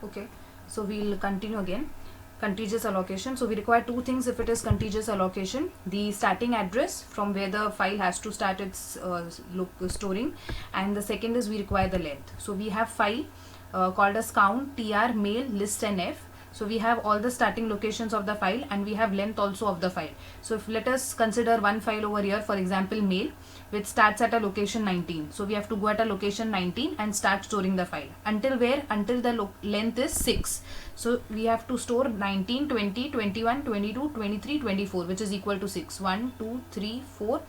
Okay, so we'll continue again. Contiguous allocation. So we require two things if it is contiguous allocation: the starting address from where the file has to start its storing, and the second is we require the length. So we have file called as count, tr, mail, list and f. So we have all the starting locations of the file and we have length also of the file. So if let us consider one file over here, for example mail, which starts at a location 19. So we have to go at a location 19 and start storing the file. Until where? Until the length is 6. So we have to store 19, 20, 21, 22, 23, 24, which is equal to 6. 1, 2, 3, 4,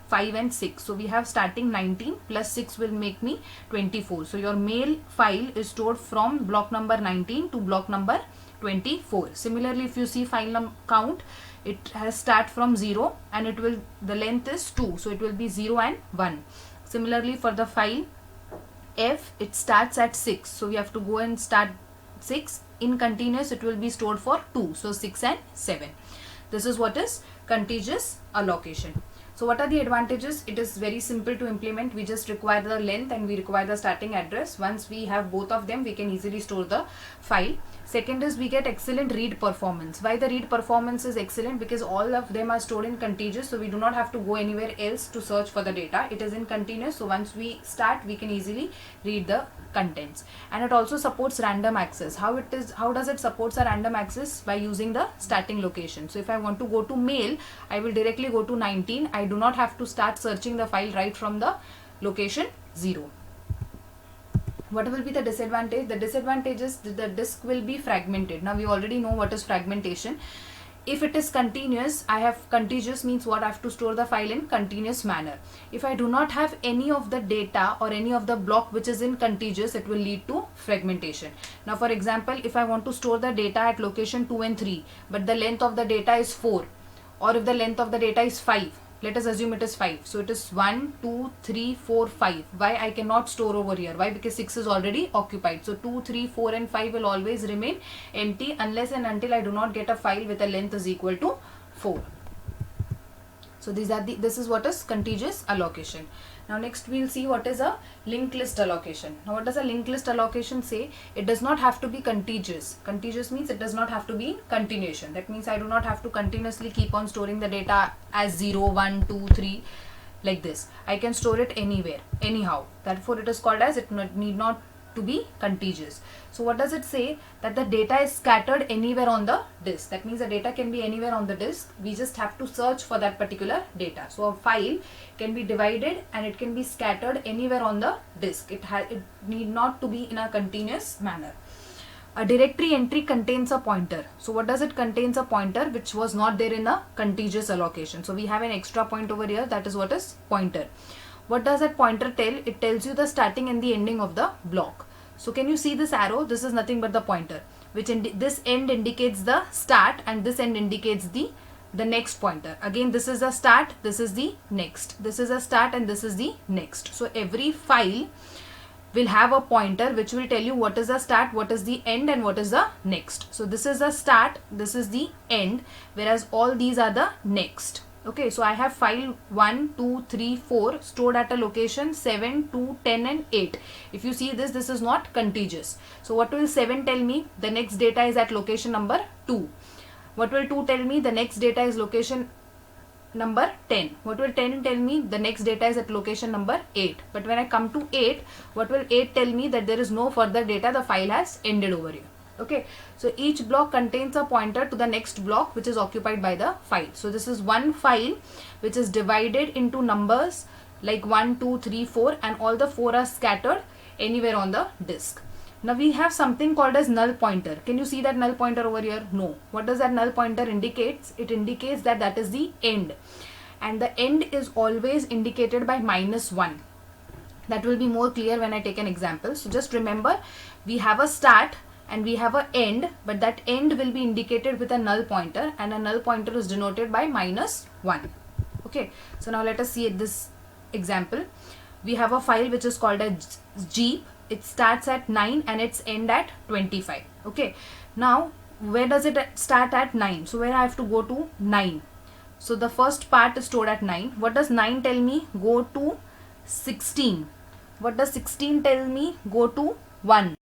5 and 6. So we have starting 19 plus 6 will make me 24. So your mail file is stored from block number 19 to block number 24. Similarly, if you see file count, it has start from 0 and it will, the length is 2. So it will be 0 and 1. Similarly for the file f, it starts at 6. So we have to go and start 6. In continuous it will be stored for 2. So 6 and 7. This is what is contiguous allocation. So what are the advantages? It is very simple to implement. We just require the length and we require the starting address. Once we have both of them, we can easily store the file. Second is we get excellent read performance. Why the read performance is excellent? Because all of them are stored in contiguous, so we do not have to go anywhere else to search for the data. It is in continuous, so once we start, we can easily read the contents. And it also supports random access. How does it supports a random access? By using the starting location. So if I want to go to mail, I will directly go to 19. I do not have to start searching the file right from the location 0. What will be the disadvantage? The disadvantage is that the disk will be fragmented. Now we already know what is fragmentation. If it is continuous, I have contiguous means what? I have to store the file in continuous manner. If I do not have any of the data or any of the block which is in contiguous, it will lead to fragmentation. Now for example, if I want to store the data at location 2 and 3, but the length of the data is 4, or if the length of the data is 5, let us assume it is 5. So it is 1, 2, 3, 4, 5. Why I cannot store over here? Why? Because 6 is already occupied. So 2, 3, 4 and 5 will always remain empty unless and until I do not get a file with a length is equal to 4. So this is what is contiguous allocation. Now next we will see what is a linked list allocation. Now what does a linked list allocation say? It does not have to be contiguous. Contiguous means it does not have to be in continuation. That means I do not have to continuously keep on storing the data as 0, 1, 2, 3 like this. I can store it anywhere, anyhow. Therefore it is called as it need not to be contiguous. So what does it say? That the data is scattered anywhere on the disk. That means the data can be anywhere on the disk. We just have to search for that particular data. So a file can be divided and it can be scattered anywhere on the disk. It need not to be in a continuous manner. A directory entry contains a pointer. So what does it contains a pointer which was not there in a contiguous allocation. So we have an extra point over here, that is what is pointer. What does that pointer tell? It tells you the starting and the ending of the block. So can you see this arrow? This is nothing but the pointer, which this end indicates the start and this end indicates the next pointer. Again, this is the start, this is the next. This is a start and this is the next. So every file will have a pointer which will tell you what is the start, what is the end and what is the next. So this is the start, this is the end, whereas all these are the next. Okay, so I have file 1, 2, 3, 4 stored at a location 7, 2, 10 and 8. If you see this is not contiguous. So what will 7 tell me? The next data is at location number 2. What will 2 tell me? The next data is location number 10. What will 10 tell me? The next data is at location number 8. But when I come to 8, what will 8 tell me? That there is no further data, the file has ended over here. Okay, so each block contains a pointer to the next block which is occupied by the file. So this is one file which is divided into numbers like 1, 2, 3, 4 and all the 4 are scattered anywhere on the disk. Now we have something called as null pointer. Can you see that null pointer over here? No. What does that null pointer indicates? It indicates that that is the end, and the end is always indicated by -1. That will be more clear when I take an example. So just remember, we have a start and we have a end, but that end will be indicated with a null pointer and a null pointer is denoted by -1. Okay, so now let us see this example. We have a file which is called as Jeep. It starts at 9 and its end at 25. Okay, now where does it start at 9? So where I have to go to 9. So the first part is stored at 9. What does 9 tell me? Go to 16. What does 16 tell me? Go to 1.